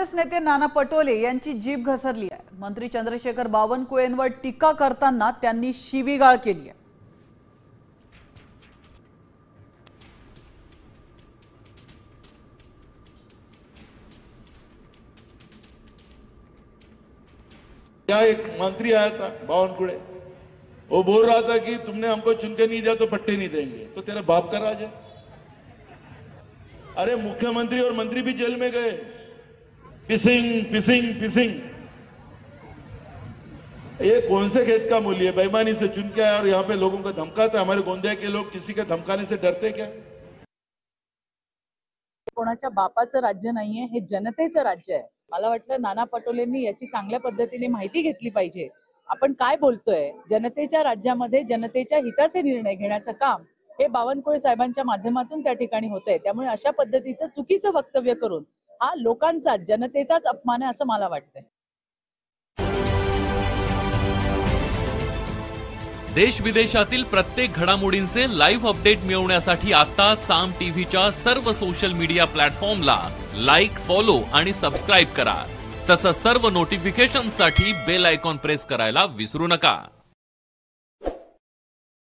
काँग्रेस नेते नाना पटोले यांची जीभ घसरली आहे। मंत्री चंद्रशेखर बावनकुळेंवर टीका करताना त्यांनी शिवीगाळ केली आहे। क्या एक मंत्री आया था बावनकुळे, वो बोल रहा था कि तुमने हमको चुनके नहीं दिया तो पट्टे नहीं देंगे, तो तेरा बाप का राज है। अरे मुख्यमंत्री और मंत्री भी जेल में गए, पिसिंग पिसिंग पिसिंग। ये कौन से खेत का मूल्य है? बेईमानी से चुन के आया और यहाँ पे लोगों को धमकाता है। हमारे गोंदिया के लोग किसी के धमकाने से डरते क्या? कोणाच्या बापाचं राज्य नाहीये, हे जनतेचं राज्य आहे। मला वाटतं नाना पटोलेंनी याची चांगल्या पद्धतीने माहिती घेतली पाहिजे। आपण काय बोलतोय, जनतेच्या राज्यामध्ये जनतेच्या हिताचे निर्णय घेण्याचं काम हे बावनकुळे साहेबांच्या माध्यमातून त्या ठिकाणी होतंय। त्यामुळे अशा पद्धतीचं चुकीचं वक्तव्य करून हा लोकांचा, जनतेचाच अपमान आहे असं मला वाटतंय। देश विदेशातील प्रत्येक घडामोडींचे लाईव्ह अपडेट मिळवण्यासाठी आता साम टीव्हीच्या सर्व सोशल मीडिया प्लॅटफॉर्मला लाईक, फॉलो आणि सबस्क्राईब करा। तसंच सर्व नोटिफिकेशनसाठी बेल आयकॉन प्रेस करायला विसरू नका।